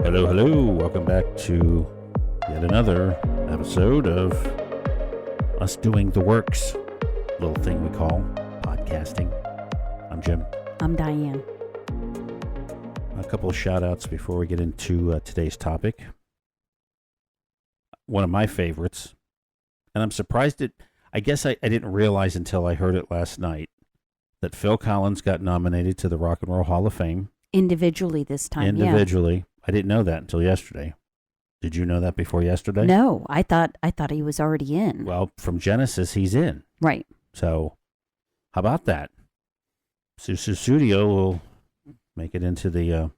Hello, hello. Welcome back to yet another episode of us doing the works, little thing we call podcasting. I'm Jim. I'm Diane. A couple of shout outs before we get into today's topic. One of my favorites, and I'm surprised I guess I didn't realize until I heard it last night, that Phil Collins got nominated to the Rock and Roll Hall of Fame. Individually this time, Individually. Yeah. I didn't know that until yesterday. Did you know that before yesterday? No, I thought he was already in. Well, from Genesis, he's in. Right. So, how about that? Studio will make it into the,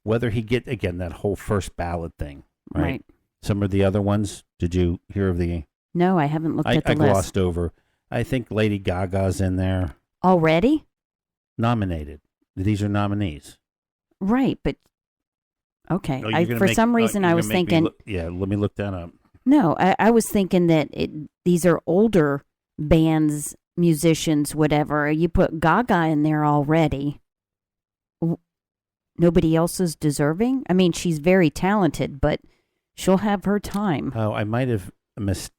whether he get, again, that whole first ballot thing, right? Some of the other ones, did you hear of the... No, I haven't looked at the I list. glossed over. I think Lady Gaga's in there. Already? Nominated. These are nominees. Right, but... Okay. No, for some reason, I was thinking... let me look that up. No, I was thinking that these are older bands, musicians, whatever. You put Gaga in there already. Nobody else is deserving? I mean, she's very talented, but she'll have her time. Oh, I might have missed...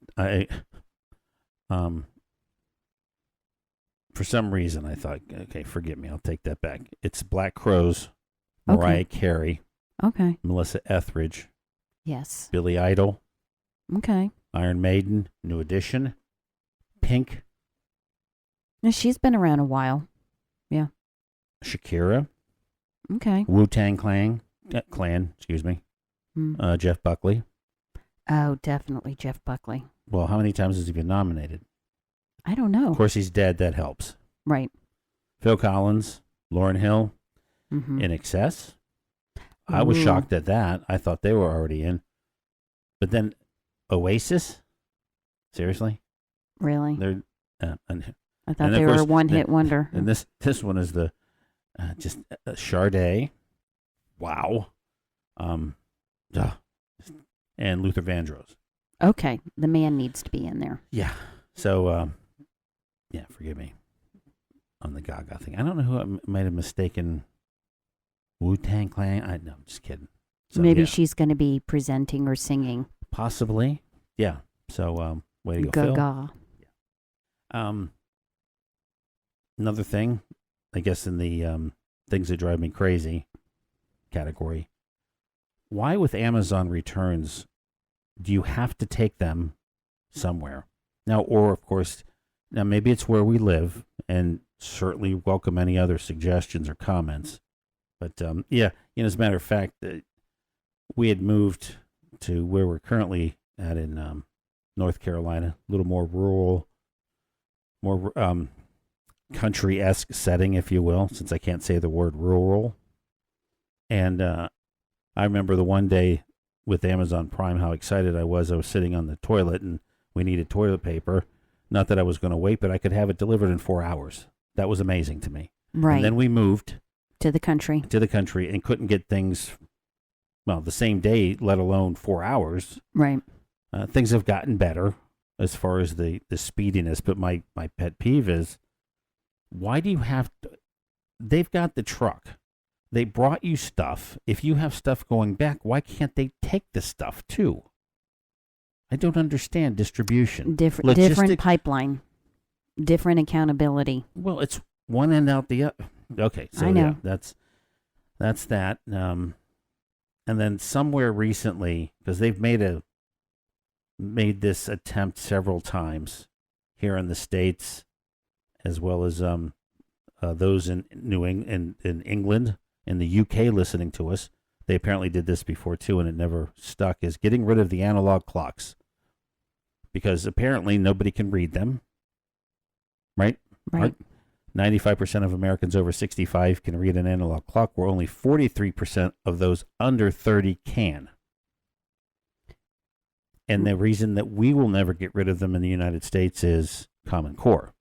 for some reason, I thought, okay, forgive me, I'll take that back. It's Black Crowes, Mariah Carey. Okay. Melissa Etheridge. Yes. Billy Idol. Okay. Iron Maiden. New Edition. Pink. Now, she's been around a while. Yeah. Shakira. Okay. Wu-Tang Clan. Jeff Buckley. Oh, definitely Jeff Buckley. Well, how many times has he been nominated? I don't know. Of course, he's dead. That helps. Right. Phil Collins. Lauryn Hill. Mm-hmm. In Excess. I was shocked at that. I thought they were already in. But then Oasis? Seriously? Really? They're I thought they were a one-hit wonder. And this one is the just Sade. Wow. And Luther Vandross. Okay. The man needs to be in there. Yeah. So, forgive me on the Gaga thing. I don't know who I might have mistaken... Wu-Tang Clan? I'm just kidding. So, maybe she's going to be presenting or singing. Possibly. Yeah. So, way to go, Gaga. Phil. Yeah. Another thing, I guess in the things that drive me crazy category, why with Amazon returns do you have to take them somewhere? Now, or of course, now maybe it's where we live, and certainly welcome any other suggestions or comments. But, as a matter of fact, we had moved to where we're currently at in North Carolina, a little more rural, more country-esque setting, if you will, since I can't say the word rural. And I remember the one day with Amazon Prime, how excited I was. I was sitting on the toilet, and we needed toilet paper. Not that I was going to wait, but I could have it delivered in 4 hours. That was amazing to me. Right. And then we moved... To the country, and couldn't get things, the same day, let alone 4 hours. Right. Things have gotten better as far as the speediness, but my pet peeve is, why do you have to, they've got the truck. They brought you stuff. If you have stuff going back, why can't they take the stuff too? I don't understand distribution. Different pipeline, different accountability. Well, it's one end out the other. Okay, so I know. Yeah, that's that. And then somewhere recently, because they've made this attempt several times here in the States, as well as those in in England, in the UK listening to us. They apparently did this before too, and it never stuck. Is getting rid of the analog clocks, because apparently nobody can read them. Right. 95% of Americans over 65 can read an analog clock, where only 43% of those under 30 can. And the reason that we will never get rid of them in the United States is Common Core,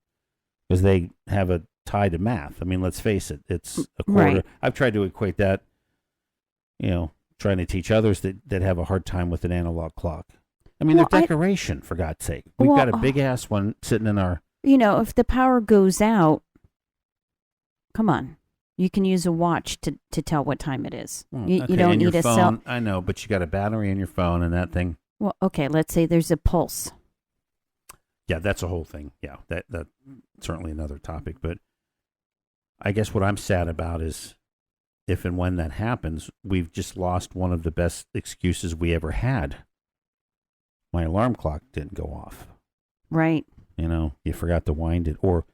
because they have a tie to math. I mean, let's face it, it's a quarter. Right. I've tried to equate that, trying to teach others that have a hard time with an analog clock. I mean, they're decoration, for God's sake. We've got a big-ass one sitting in our... If the power goes out, Come on. You can use a watch to tell what time it is. Well, You okay, don't and your need a phone, cell. I know, but you got a battery in your phone and that thing. Well, okay, let's say there's a pulse. Yeah, that's a whole thing. Yeah, that certainly another topic. But I guess what I'm sad about is if and when that happens, we've just lost one of the best excuses we ever had. My alarm clock didn't go off. Right. You forgot to wind it. Or,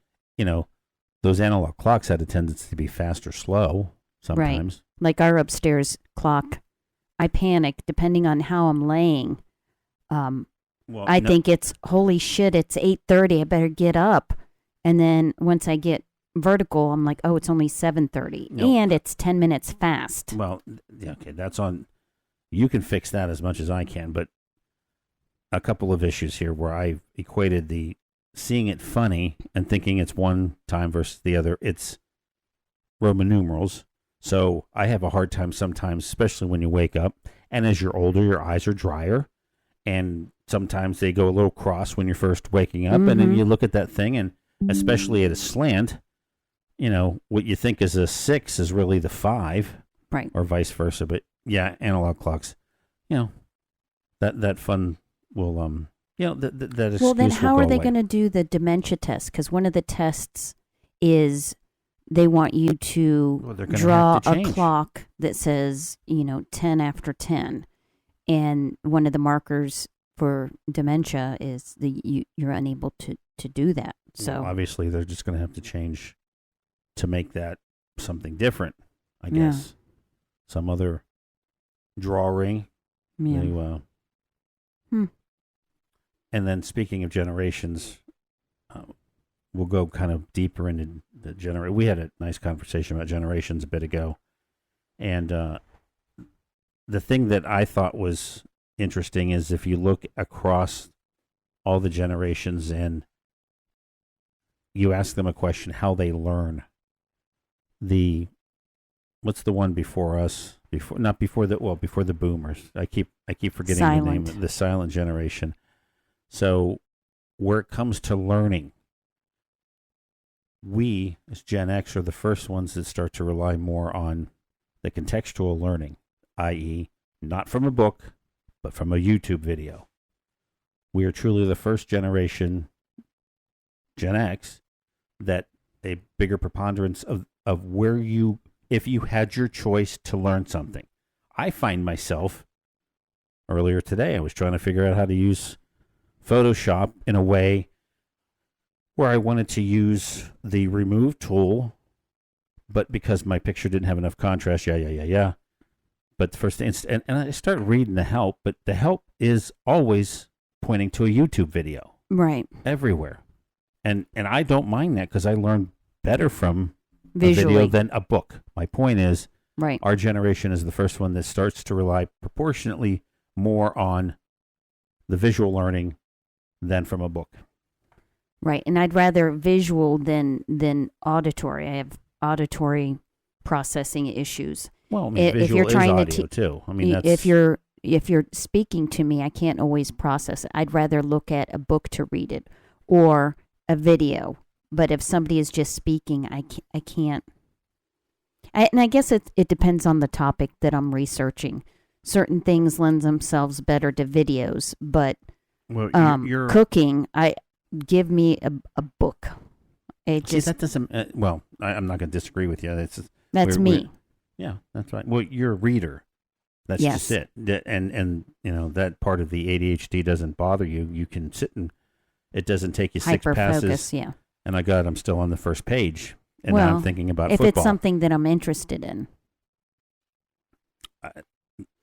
those analog clocks had a tendency to be fast or slow sometimes. Right. Like our upstairs clock, I panic depending on how I'm laying. I think it's, holy shit, it's 8:30. I better get up. And then once I get vertical, I'm like, oh, it's only 7:30. No. And it's 10 minutes fast. Well, yeah, okay, that's on. You can fix that as much as I can, but a couple of issues here where I equated the seeing it funny and thinking it's one time versus the other. It's Roman numerals. So I have a hard time sometimes, especially when you wake up. And as you're older, your eyes are drier. And sometimes they go a little cross when you're first waking up. And then you look at that thing, and especially at a slant, what you think is a 6 is really the 5. Right. Or vice versa. But yeah, analog clocks, that fun will, that excuse Well, then how will are go they away. going to do the dementia test? Because one of the tests is they want you to Well, they're gonna draw have to a change. clock that says, 10 after 10. And one of the markers for dementia is you're unable to do that. So Well, obviously, they're just going to have to change to make that something different, I Yeah. guess. Some other drawing. yeah. And then speaking of generations, we'll go kind of deeper into the generation. We had a nice conversation about generations a bit ago. And the thing that I thought was interesting is if you look across all the generations and you ask them a question, how they learn. What's the one before us? Before the boomers. I keep forgetting the name. Silent. The silent generation. So where it comes to learning, we as Gen X are the first ones that start to rely more on the contextual learning, i.e., not from a book, but from a YouTube video. We are truly the first generation, Gen X, that a bigger preponderance of where if you had your choice to learn something. I find myself, earlier today, I was trying to figure out how to use Photoshop in a way where I wanted to use the remove tool, but because my picture didn't have enough contrast, But first and I started reading the help, but the help is always pointing to a YouTube video. Right. Everywhere. And I don't mind that because I learn better from Visually. a video than a book. My point is, Right. our generation is the first one that starts to rely proportionately more on the visual learning than from a book. Right. And I'd rather visual than auditory. I have auditory processing issues. Well, I mean, If visual you're is trying to audio too. I mean, that's if you're speaking to me, I can't always process it. I'd rather look at a book to read it or a video. But if somebody is just speaking, I can't. And I guess it depends on the topic that I'm researching. Certain things lend themselves better to videos, but well, you're cooking, give me a book. It see, just that doesn't. I'm not going to disagree with you. that's me. Yeah, that's right. Well, you're a reader. That's Yes. just it. And that part of the ADHD doesn't bother you. You can sit and it doesn't take you 6 Hyper passes. focus, yeah. And I'm still on the first page, and Well, now I'm thinking about If football. it's something that I'm interested in.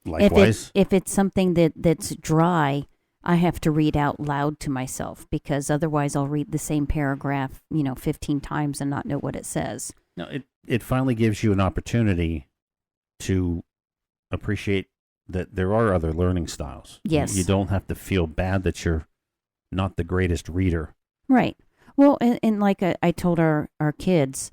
Likewise, If it's something that's dry, I have to read out loud to myself because otherwise I'll read the same paragraph, 15 times and not know what it says. no, it finally gives you an opportunity to appreciate that there are other learning styles. Yes. You don't have to feel bad that you're not the greatest reader. Right. Well, and like I told our kids,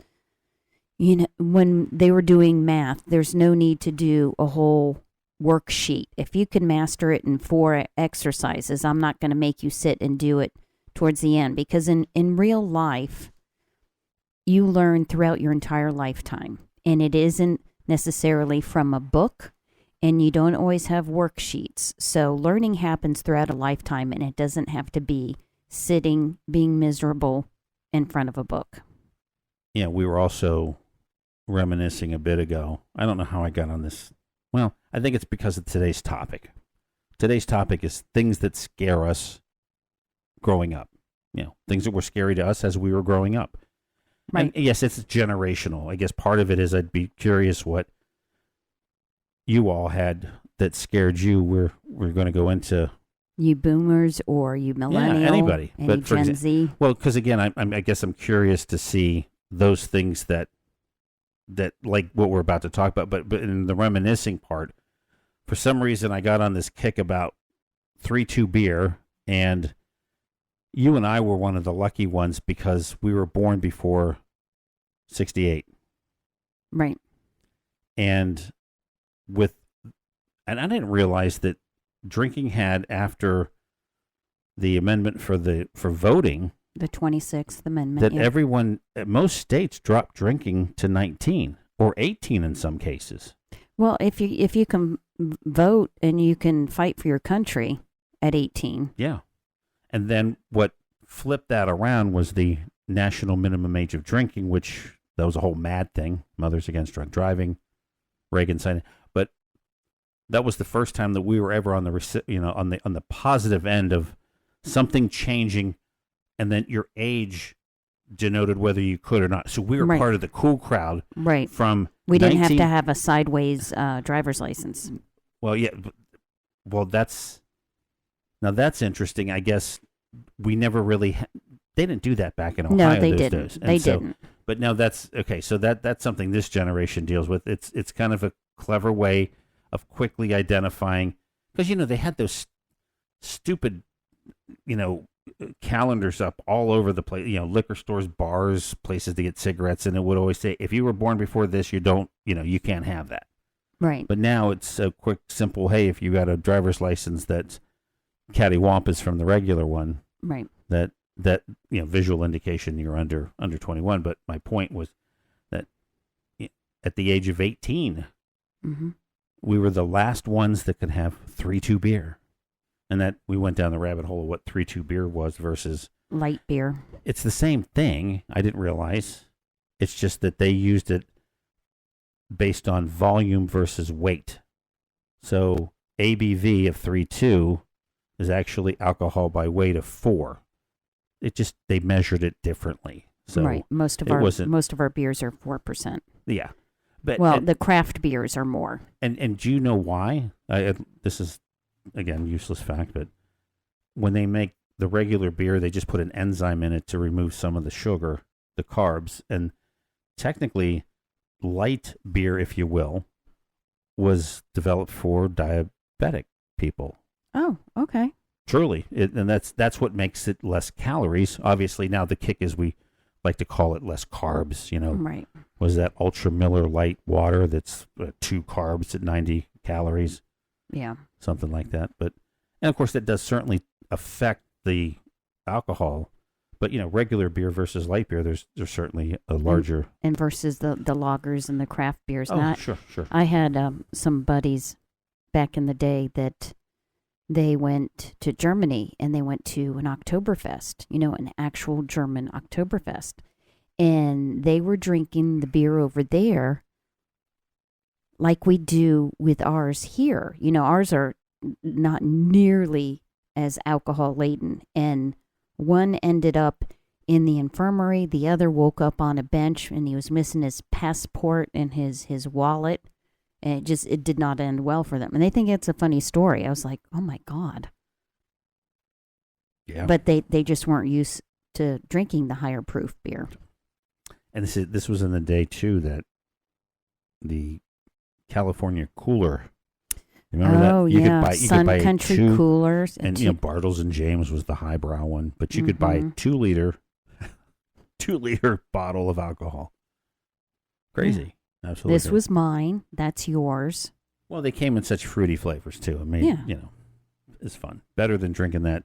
when they were doing math, there's no need to do a whole worksheet. If you can master it in 4 exercises, I'm not going to make you sit and do it towards the end because in real life, you learn throughout your entire lifetime. And it isn't necessarily from a book, and you don't always have worksheets. So learning happens throughout a lifetime, and it doesn't have to be sitting, being miserable in front of a book. Yeah, we were also reminiscing a bit ago. I don't know how I got on this. Well, I think it's because of today's topic. Today's topic is things that scare us growing up. Things that were scary to us as we were growing up. Right. And yes, it's generational. I guess part of it is I'd be curious what you all had that scared you. We're going to go into You boomers or you millennial. Yeah, anybody. Any But for Gen Z. well, because again, I guess I'm curious to see those things that like what we're about to talk about. But in the reminiscing part, for some reason, I got on this kick about 3-2 beer, and you and I were one of the lucky ones because we were born before 68. Right. And I didn't realize that drinking had, after the amendment for voting, The 26th Amendment. that yeah. everyone, most states dropped drinking to 19 or 18 in some cases. Well, if you can vote and you can fight for your country at 18. Yeah. And then what flipped that around was the national minimum age of drinking, which that was a whole mad thing. Mothers Against Drunk Driving, Reagan signed it. But that was the first time that we were ever on the positive end of something changing, and then your age denoted whether you could or not. So we were Right. part of the cool crowd. Right. From We didn't 19 have to have a sideways driver's license. Well, yeah. Well, that's interesting. I guess we never really. They didn't do that back in Ohio. No, they those didn't. days. And They so- didn't. But now that's okay. So that's something this generation deals with. It's kind of a clever way of quickly identifying, because they had those stupid calendars up all over the place. Liquor stores, bars, places to get cigarettes, and it would always say, if you were born before this, you don't. You can't have that. Right. But now it's a quick, simple. Hey, if you got a driver's license that's cattywampus from the regular one, Right. that visual indication you're under 21. But my point was that at the age of 18, Mm-hmm. we were the last ones that could have 3-2 beer, and that we went down the rabbit hole of what 3-2 beer was versus Light beer. it's the same thing. I didn't realize. It's just that they used it based on volume versus weight. So ABV of 3.2 is actually alcohol by weight of 4. They measured it differently. So right. Most of our beers are 4%. yeah. But The craft beers are more. And do you know why? This is again useless fact, but when they make the regular beer, they just put an enzyme in it to remove some of the sugar, the carbs, and technically light beer, if you will, was developed for diabetic people. Oh, okay. Truly, and that's what makes it less calories. Obviously, now the kick is we like to call it less carbs. Right. Was that Ultra Miller Light water that's 2 carbs at 90 calories? Yeah. Something like that. And of course, that does certainly affect the alcohol. But regular beer versus light beer, there's certainly a larger. And versus the lagers and the craft beers. Oh, sure. I had some buddies back in the day that they went to Germany and they went to an Oktoberfest, an actual German Oktoberfest. And they were drinking the beer over there like we do with ours here. Ours are not nearly as alcohol laden. And one ended up in the infirmary. The other woke up on a bench and he was missing his passport and his wallet. And it did not end well for them. And they think it's a funny story. I was like, oh my God. Yeah. But they just weren't used to drinking the higher proof beer. And this was in the day too that the California cooler. Remember that? You yeah, could buy Country two, coolers. and Bartles and James was the highbrow one, but you could buy a 2-liter bottle of alcohol. Crazy. Yeah. Absolutely. This was mine. That's yours. Well, they came in such fruity flavors too. I mean, it's fun. Better than drinking that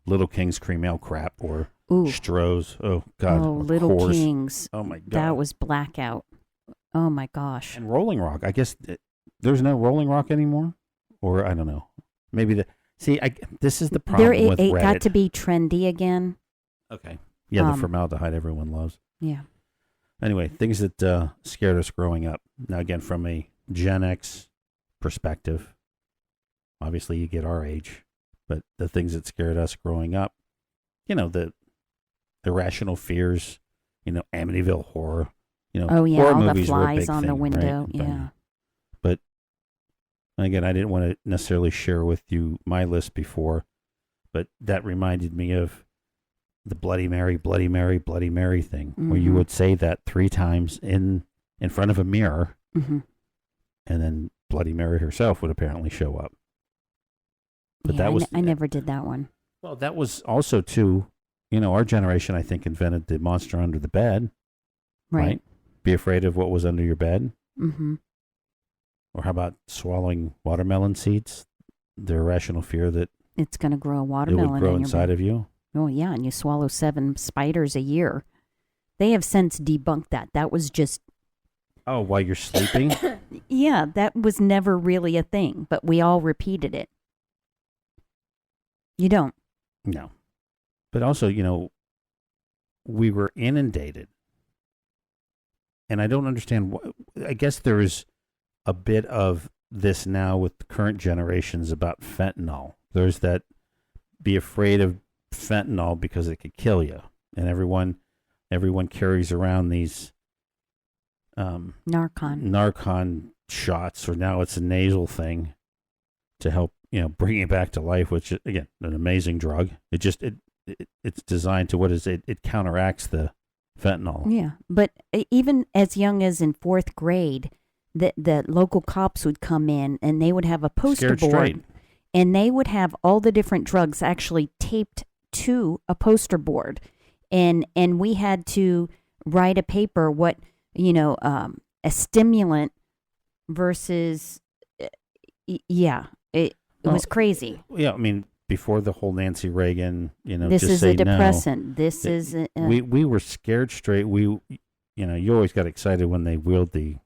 Little King's Cream Ale crap or Ooh. Stroh's. Oh God. Oh, of Little course. Kings. Oh my God. That was Blackout. Oh my gosh. And Rolling Rock. I guess there's no Rolling Rock anymore, or I don't know. Maybe this is the problem with it Reddit. got to be trendy again. Okay. Yeah, the formaldehyde everyone loves. Yeah. Anyway, things that scared us growing up. Now, again, from a Gen X perspective, obviously you get our age, but the things that scared us growing up, the Irrational Fears, Amityville Horror, Oh yeah, horror all the movies were a flies big on the thing, window. right? Yeah. But again, I didn't want to necessarily share with you my list before, but that reminded me of the Bloody Mary, Bloody Mary, Bloody Mary thing, where you would say that 3 times in front of a mirror, and then Bloody Mary herself would apparently show up. But yeah, that was I never did that one. Well, that was also too, our generation, I think, invented the monster under the bed. Right? Be afraid of what was under your bed. Mm-hmm. Or how about swallowing watermelon seeds? The irrational fear that it's going to grow a watermelon it would grow in inside of you. Oh yeah, and you swallow 7 spiders a year. They have since debunked that. That was just. Oh, while you're sleeping? Yeah, that was never really a thing, but we all repeated it. You don't. No. But also, we were inundated. And I don't understand. I guess there is a bit of this now with the current generations about fentanyl. There's that be afraid of fentanyl because it could kill you. And everyone carries around these Narcan shots, or now it's a nasal thing to help, bring it back to life, which is, again, an amazing drug. It's designed to it counteracts the fentanyl. Yeah, but even as young as in 4th grade, the local cops would come in and they would have a poster Scared board, straight. and they would have all the different drugs actually taped to a poster board, and we had to write a paper what a stimulant versus it was crazy. Yeah, I mean, before the whole Nancy Reagan, this just is say a depressant. No. This is we were scared straight. You always got excited when they wheeled the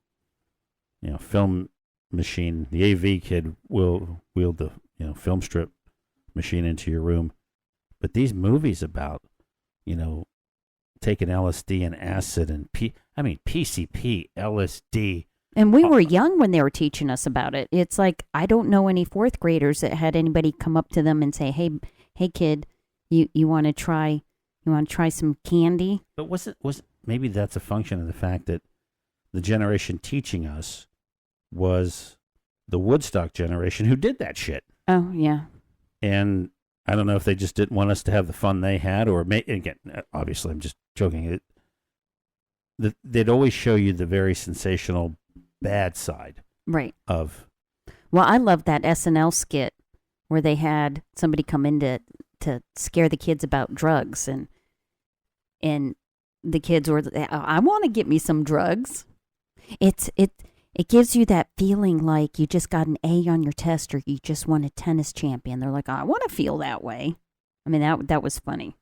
film machine. The AV kid wheeled the film strip machine into your room. But these movies about taking LSD and acid and PCP, LSD. And we were young when they were teaching us about it. It's like, I don't know any 4th graders that had anybody come up to them and say, hey kid, you want to try some candy? But was maybe that's a function of the fact that the generation teaching us was the Woodstock generation who did that shit. Oh, yeah. And I don't know if they just didn't want us to have the fun they had, or again, obviously I'm just joking. They'd always show you the very sensational bad side. Right. Of. Well, I love that SNL skit where they had somebody come in to scare the kids about drugs, and the kids were, I want to get me some drugs. It gives you that feeling like you just got an A on your test, or you just won a tennis champion. They're like, I want to feel that way. I mean, that was funny.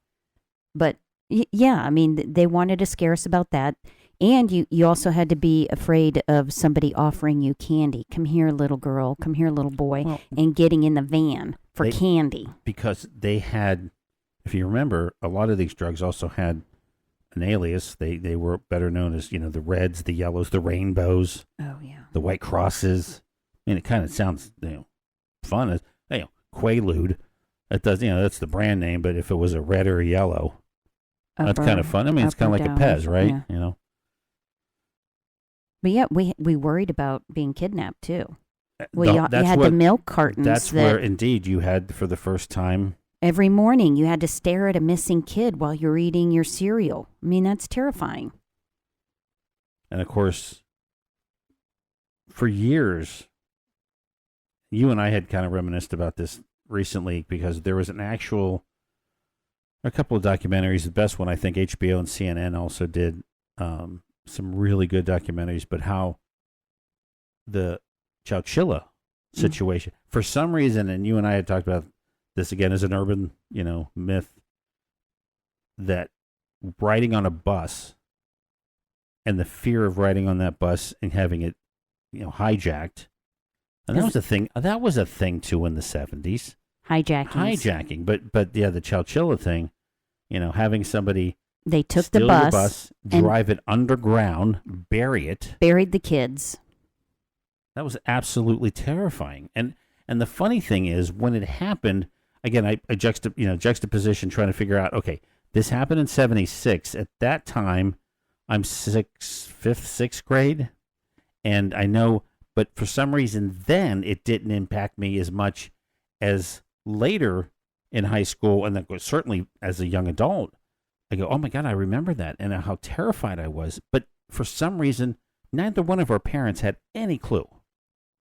But yeah, I mean, they wanted to scare us about that. And you also had to be afraid of somebody offering you candy. Come here, little girl. Come here, little boy. And getting in the van for candy. Because they had, if you remember, a lot of these drugs also had an alias. They were better known as, the reds, the yellows, the rainbows. Oh, yeah. The white crosses. I mean, it kind of sounds, fun. Quaalude. It does, that's the brand name. But if it was a red or a yellow, that's kind of fun. I mean, it's kind of like a Pez, right? Yeah. But yeah, we worried about being kidnapped too. Well, you had the milk cartons. That's where, indeed, you had for the first time. Every morning, you had to stare at a missing kid while you're eating your cereal. I mean, that's terrifying. And of course, for years, you and I had kind of reminisced about this recently, because there was a couple of documentaries. The best one, I think, HBO and CNN also did. Some really good documentaries, but how the Chowchilla situation, for some reason, and you and I had talked about this again as an urban, myth, that riding on a bus and the fear of riding on that bus and having it, hijacked. And that was a thing. That was a thing too in the 70s. Hijacking. But yeah, the Chowchilla thing, having somebody they took steal the your bus, drive it underground, buried the kids. That was absolutely terrifying. And the funny thing is, when it happened, again, I juxtaposition trying to figure out, okay, this happened in 76. At that time, I'm fifth, sixth grade. And I know, but for some reason then it didn't impact me as much as later in high school. And then certainly as a young adult, I go, oh my God, I remember that. And how terrified I was. But for some reason, neither one of our parents had any clue.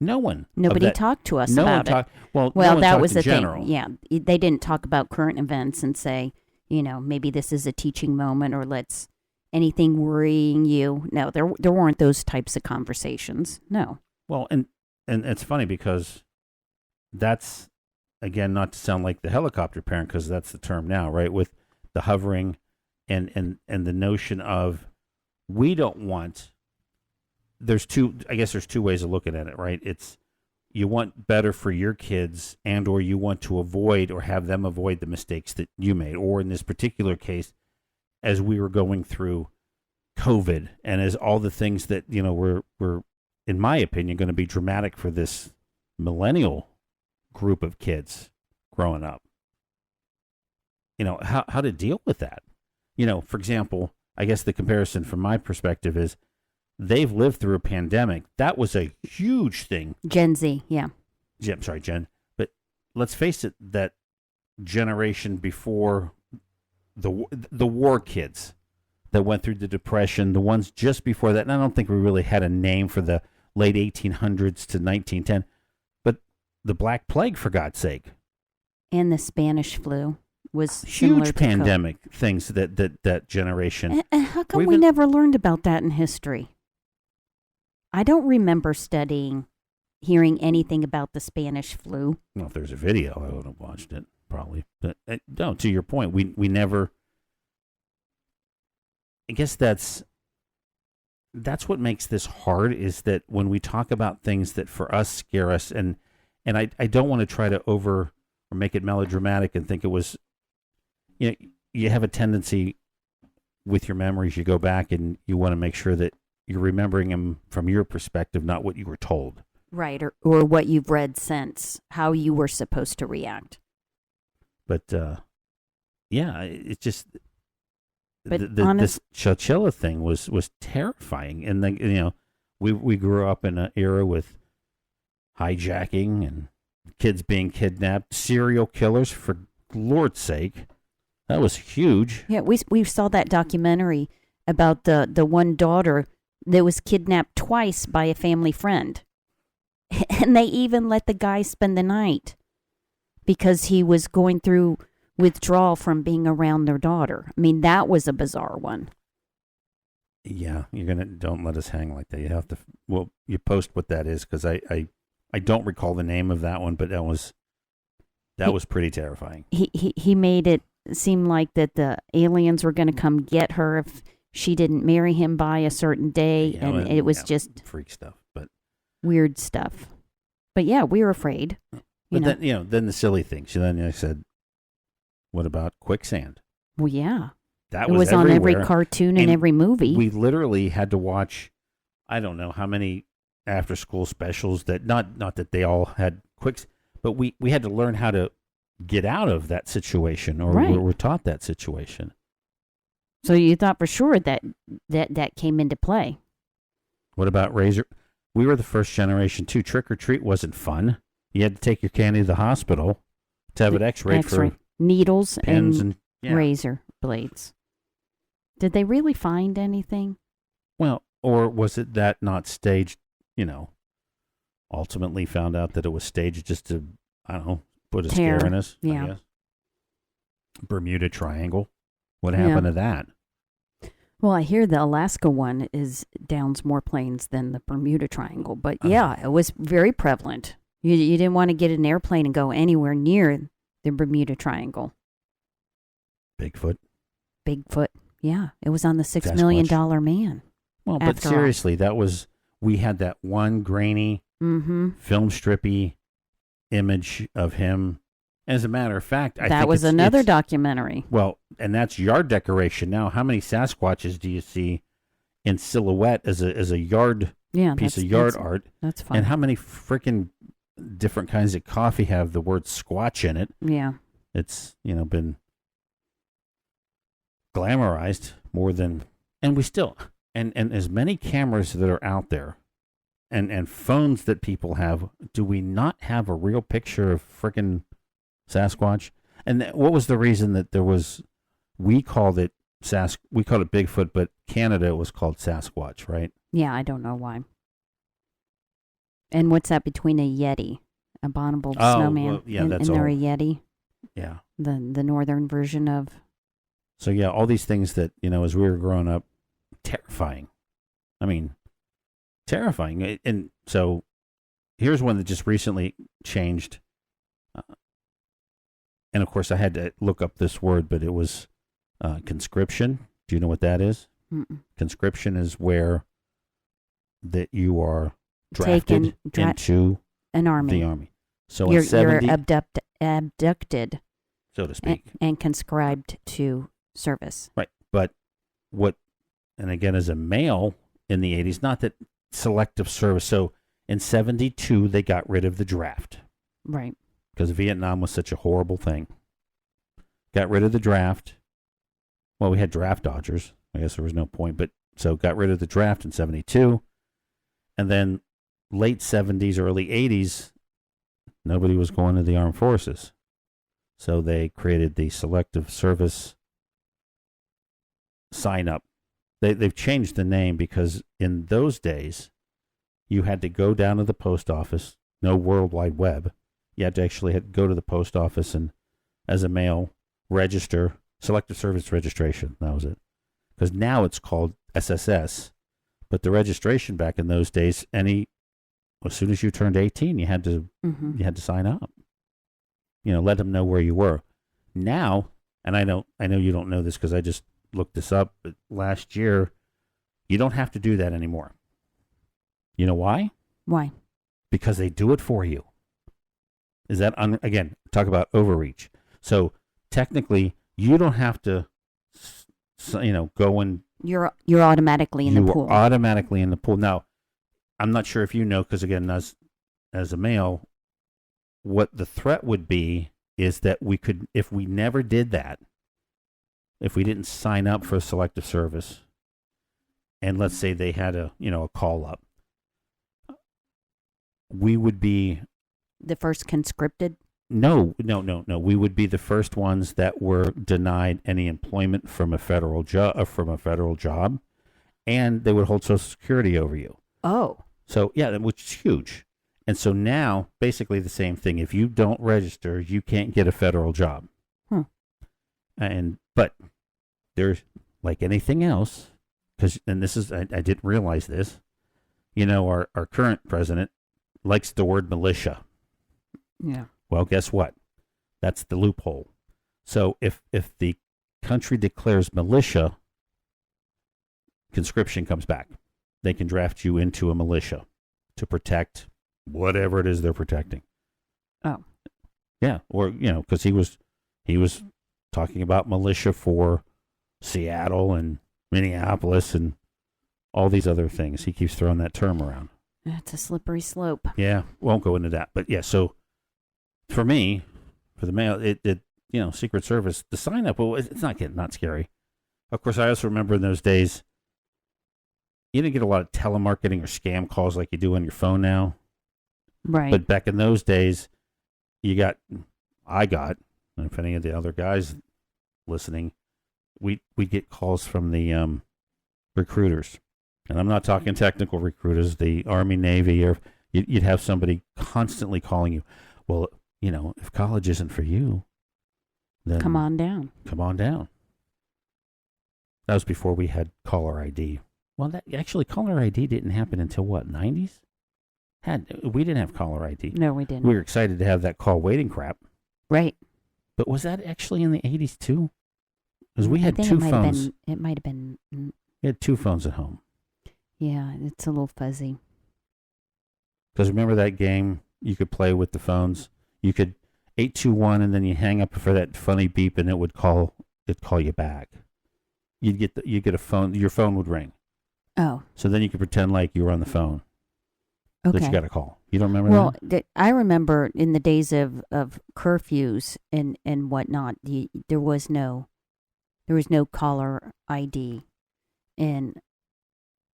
No one. Nobody talked to us about it. Well, that was the general. thing. Yeah, they didn't talk about current events and say, maybe this is a teaching moment or anything worrying you. No, there weren't those types of conversations. No. Well, and it's funny because that's, again, not to sound like the helicopter parent, because that's the term now, right? With the hovering and the notion of we don't want. There's two ways of looking at it, right? It's you want better for your kids and or you want to avoid or have them avoid the mistakes that you made. Or in this particular case, as we were going through COVID and as all the things that, were in my opinion, going to be dramatic for this millennial group of kids growing up. How to deal with that. For example, I guess the comparison from my perspective is they've lived through a pandemic. That was a huge thing. Gen Z, yeah. Gen. But let's face it, that generation before the war kids that went through the Depression, the ones just before that, and I don't think we really had a name for the late 1800s to 1910, but the Black Plague, for God's sake. And the Spanish flu was huge pandemic things that generation. How come we never learned about that in history? I don't remember hearing anything about the Spanish flu. Well, if there's a video, I would have watched it, probably. But no, to your point, we never. I guess that's what makes this hard, is that when we talk about things that for us scare us, and I don't want to try to over or make it melodramatic and think it was, you have a tendency with your memories, you go back and you want to make sure that you're remembering them from your perspective, not what you were told. Right, or what you've read since, how you were supposed to react. But, yeah, it's just, but this Chowchilla thing was terrifying. And then, we grew up in an era with hijacking and kids being kidnapped, serial killers, for Lord's sake. That was huge. Yeah, we saw that documentary about the one daughter that was kidnapped twice by a family friend. And they even let the guy spend the night because he was going through withdrawal from being around their daughter. I mean, that was a bizarre one. Yeah, don't let us hang like that. You have to, you post what that is, because I don't recall the name of that one, but that was pretty terrifying. He made it seem like that the aliens were going to come get her if she didn't marry him by a certain day, and it was just freak stuff, but weird stuff. But yeah, we were afraid. But then the silly thing. Then I said, "What about quicksand?" Well, yeah, that was on every cartoon and every movie. We literally had to watch, I don't know how many after-school specials that not that they all had but we had to learn how to get out of that situation, or right. we were taught that situation. So you thought for sure that came into play. What about razor? We were the first generation too. Trick or treat wasn't fun. You had to take your candy to the hospital to have it x-rayed for needles pins and razor blades. Did they really find anything? Well, or was it that not staged? Ultimately found out that it was staged just to, I don't know, put a scare in us. Yeah. I guess. Bermuda Triangle. What happened to that? Well, I hear the Alaska one downs more planes than the Bermuda Triangle. But yeah, it was very prevalent. You didn't want to get an airplane and go anywhere near the Bermuda Triangle. Bigfoot. Bigfoot. Yeah, it was on the $6 Sasquatch. million man. Well, but After all. seriously, we had that one grainy, Mm-hmm. film strippy image of him. As a matter of fact, I That think was another documentary. Well, and that's yard decoration. Now, how many Sasquatches do you see in silhouette as a yard piece of yard art? That's fine. And how many freaking different kinds of coffee have the word Squatch in it? Yeah. It's, been glamorized more than, and we still, and as many cameras that are out there and phones that people have, do we not have a real picture of freaking Sasquatch? And what was the reason that we called it Bigfoot, but Canada was called Sasquatch, right? Yeah, I don't know why. And what's that between a Yeti, abominable snowman, well, yeah, and that's they're all. a Yeti, Yeah. the northern version of. So yeah, all these things that, as we were growing up, terrifying. I mean, terrifying. And so here's one that just recently changed. And of course I had to look up this word, but it was conscription. Do you know what that is? Mm-mm. Conscription is where that you are drafted into an army. the army. So You're in 70, abducted so to speak. and conscribed to service. Right. But and again, as a male in the 80s, not that selective service. So in 72, they got rid of the draft Right. because Vietnam was such a horrible thing. Got rid of the draft. Well, we had draft dodgers. I guess there was no point, but so got rid of the draft in 72. And then late 70s, early 80s, nobody was going to the armed forces. So they created the selective service sign up. They've changed the name because in those days, you had to go down to the post office, no World Wide Web. You had to actually go to the post office and, as a male, register, selective service registration. That was it. Because now it's called SSS. But the registration back in those days, as soon as you turned 18, you had to sign up. Let them know where you were. Now, and I know you don't know this because I just looked this up, but last year, you don't have to do that anymore. You know why? Why? Because they do it for you. Is that, again, talk about overreach. So technically, you don't have to, go and... You're automatically in the pool. You are automatically in the pool. Now, I'm not sure if you know, because again, as a male, what the threat would be is that we could, if we never did that, if we didn't sign up for a selective service, and let's say they had a call up, we would be the first conscripted. No. We would be the first ones that were denied any employment from a federal job, and they would hold Social Security over you. Oh. So yeah, which is huge. And so now, basically the same thing. If you don't register, you can't get a federal job. But there's, like anything else, and this is, I didn't realize this, our current president likes the word militia. Yeah. Well, guess what? That's the loophole. So if the country declares militia, conscription comes back. They can draft you into a militia to protect whatever it is they're protecting. Oh. Yeah, or because he was talking about militia for Seattle and Minneapolis and all these other things. He keeps throwing that term around. That's a slippery slope. Yeah, won't go into that. But yeah, so for me, for the male, it Secret Service, the sign up, well, it's not scary. Of course, I also remember in those days, you didn't get a lot of telemarketing or scam calls like you do on your phone now. Right. But back in those days, I got, and if any of the other guys listening, we'd get calls from the recruiters. And I'm not talking technical recruiters, the Army, Navy, or you'd have somebody constantly calling you. Well, if college isn't for you, then come on down. Come on down. That was before we had caller ID. Well, that actually caller ID didn't happen until what, 90s? We didn't have caller ID. No, we didn't. We were excited to have that call waiting crap. Right. But was that actually in the 80s too? Because we I had think two phones. It might have been. We had two phones at home. Yeah, it's a little fuzzy. Because remember that game you could play with the phones? You could 821 and then you hang up for that funny beep and it'd call you back. You'd get a phone, your phone would ring. Oh. So then you could pretend like you were on the phone. Okay. That you got a call. You don't remember well, that? I remember in the days of curfews and whatnot, there was no caller ID, and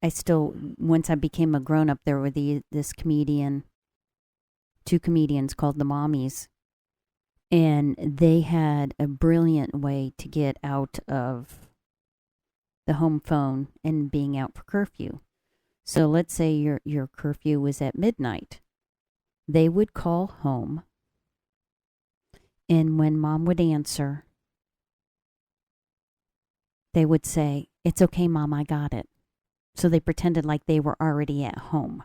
I still, once I became a grown up, there were two comedians called the Mommies, and they had a brilliant way to get out of the home phone and being out for curfew. So let's say your curfew was at midnight. They would call home, and when Mom would answer, they would say, "It's okay, Mom, I got it." So they pretended like they were already at home.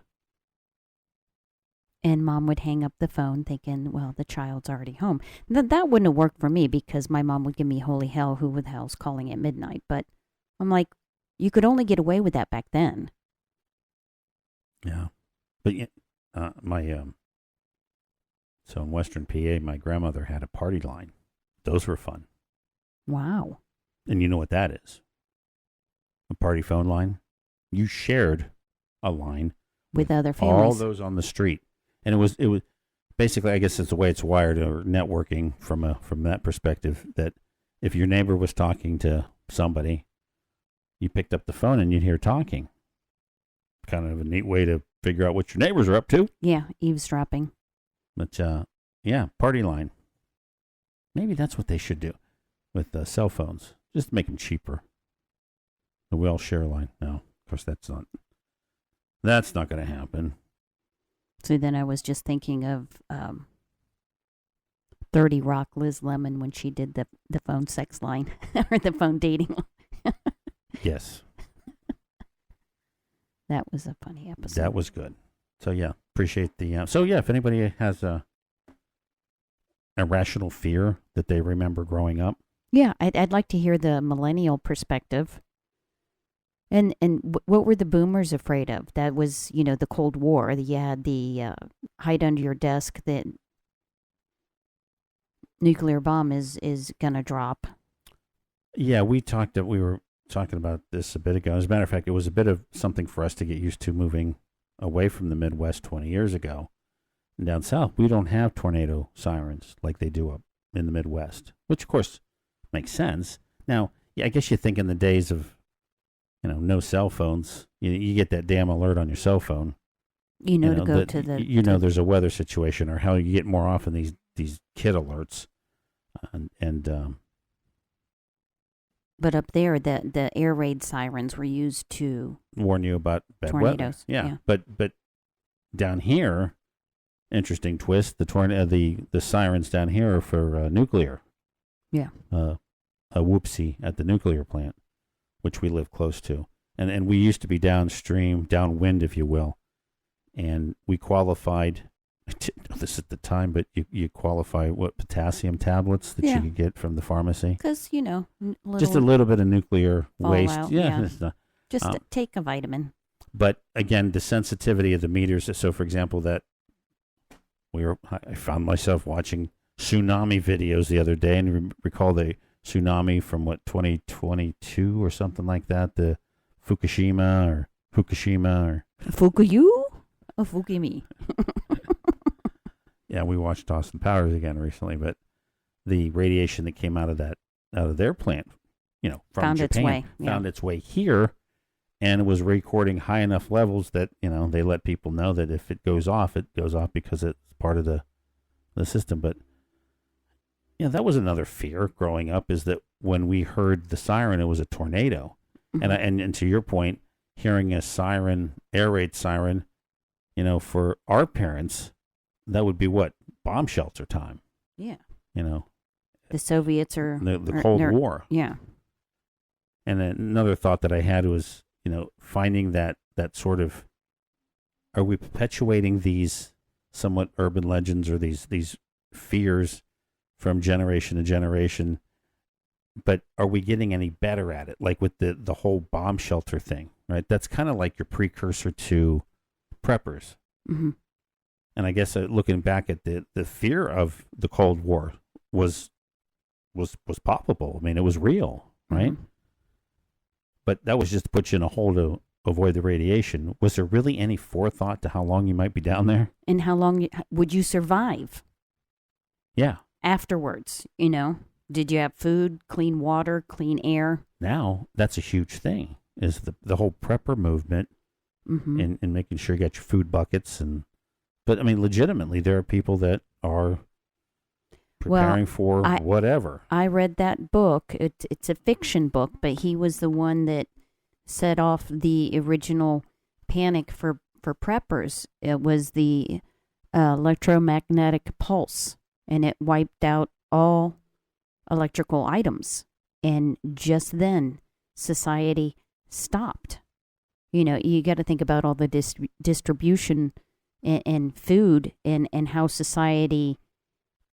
And Mom would hang up the phone thinking, well, the child's already home. That wouldn't have worked for me because my mom would give me holy hell, who the hell's calling at midnight? But I'm like, you could only get away with that back then. Yeah. But so in Western PA, my grandmother had a party line. Those were fun. Wow. And you know what that is? A party phone line. You shared a line with other families. All those on the street. And it was basically, I guess it's the way it's wired or networking from that perspective, that if your neighbor was talking to somebody, you picked up the phone and you'd hear talking. Kind of a neat way to figure out what your neighbors are up to. Yeah, eavesdropping. But yeah, party line. Maybe that's what they should do with cell phones. Just make them cheaper. We all share a line. No, of course that's not going to happen. So then I was just thinking of 30 Rock Liz Lemon when she did the phone sex line or the phone dating line. Yes. That was a funny episode. That was good. So yeah, appreciate the. So yeah, if anybody has a irrational fear that they remember growing up. Yeah, I'd like to hear the millennial perspective. And what were the boomers afraid of? That was, the Cold War. You had the hide under your desk that nuclear bomb is going to drop. Yeah, we were talking about this a bit ago. As a matter of fact, it was a bit of something for us to get used to moving away from the Midwest 20 years ago. And down south, we don't have tornado sirens like they do up in the Midwest, which of course makes sense. Now, yeah, I guess you think in the days of no cell phones, you get that damn alert on your cell phone. To go to the... there's a weather situation, or how you get more often these kid alerts. But up there, the air raid sirens were used to... warn you about bad tornadoes. Weather. Yeah. But down here, interesting twist, the sirens down here are for nuclear. Yeah. A whoopsie at the nuclear plant, which we live close to. And we used to be downstream, downwind, if you will. And we qualified, I didn't know this at the time, but you qualify potassium tablets that you could get from the pharmacy. Because, just a little bit of nuclear waste. Out, yeah. Just take a vitamin. But again, the sensitivity of the meters. So, for example, I found myself watching tsunami videos the other day, and recall the tsunami from 2022 or something like that, the Fukushima or Fukuyu or Fukimi. Yeah, we watched Austin Powers again recently, but the radiation that came out of their plant, from found Japan, found its way here, and it was recording high enough levels that they let people know that if it goes off because it's part of the system. But that was another fear growing up, is that when we heard the siren, it was a tornado. Mm-hmm. And to your point, hearing a siren, air raid siren, for our parents, that would be what? Bomb shelter time. Yeah. The Soviets are... The Cold War. Yeah. And another thought that I had was, finding that sort of, are we perpetuating these somewhat urban legends or these fears from generation to generation but are we getting any better at it? Like with the whole bomb shelter thing, right? That's kind of like your precursor to preppers. Mm-hmm. And I guess looking back at the fear of the Cold War was palpable. I mean, it was real, right? Mm-hmm. But that was just to put you in a hole to avoid the radiation. Was there really any forethought to how long you might be down there? And how long would you survive? Yeah. Afterwards, did you have food, clean water, clean air? Now that's a huge thing. Is the whole prepper movement, Mm-hmm. and making sure you got your food buckets but I mean, legitimately, there are people that are preparing for whatever. I read that book. It's a fiction book, but he was the one that set off the original panic for preppers. It was the electromagnetic pulse, and it wiped out all electrical items. And just then, society stopped. You got to think about all the distribution and food and how society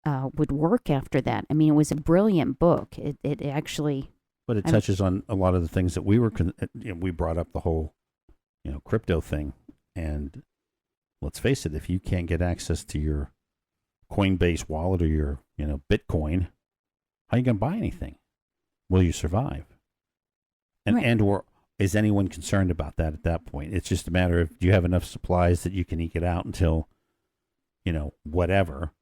would work after that. I mean, it was a brilliant book. It actually... But it touches on a lot of the things that we brought up, the whole, crypto thing. And let's face it, if you can't get access to your Coinbase wallet or your, Bitcoin, how are you going to buy anything? Will you survive? Or is anyone concerned about that at that point? It's just a matter of, do you have enough supplies that you can eke it out until, whatever.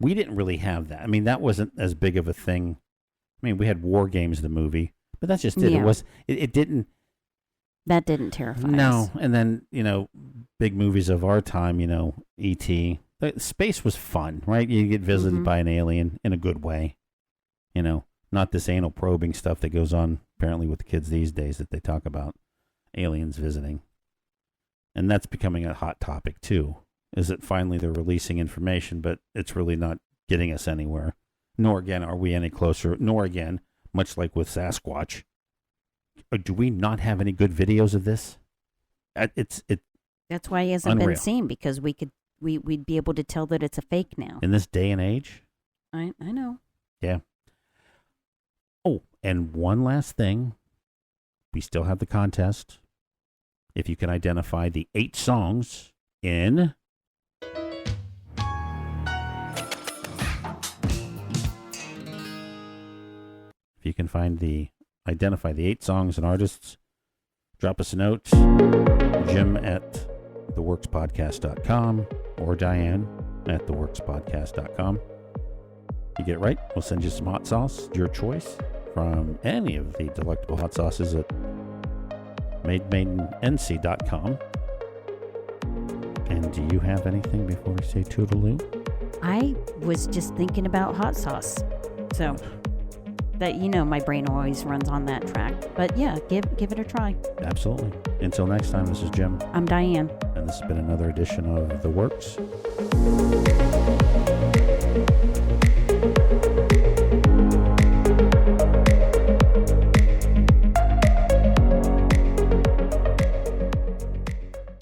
We didn't really have that. I mean, that wasn't as big of a thing. I mean, we had War Games, the movie, but that's just it. Yeah. It didn't. That didn't terrify us. No. And then, big movies of our time, E.T. Space was fun, right? You get visited Mm-hmm. by an alien in a good way. Not this anal probing stuff that goes on apparently with the kids these days that they talk about aliens visiting. And that's becoming a hot topic too. Is that finally they're releasing information, but it's really not getting us anywhere. Nor again are we any closer. Nor again, much like with Sasquatch, do we not have any good videos of this? That's why he hasn't unreal. been seen, because we'd be able to tell that it's a fake now. In this day and age. I know. Yeah. Oh, and one last thing. We still have the contest. If you can identify the 8 songs in... If you can identify the 8 songs and artists, drop us a note. Jim at theworkspodcast.com or Diane at theworkspodcast.com. You get it right, we'll send you some hot sauce, your choice, from any of the delectable hot sauces at mademaidennc.com. And do you have anything before we say toodaloo? I was just thinking about hot sauce. So, that my brain always runs on that track. But yeah, give it a try. Absolutely. Until next time, this is Jim. I'm Diane. And this has been another edition of The Works.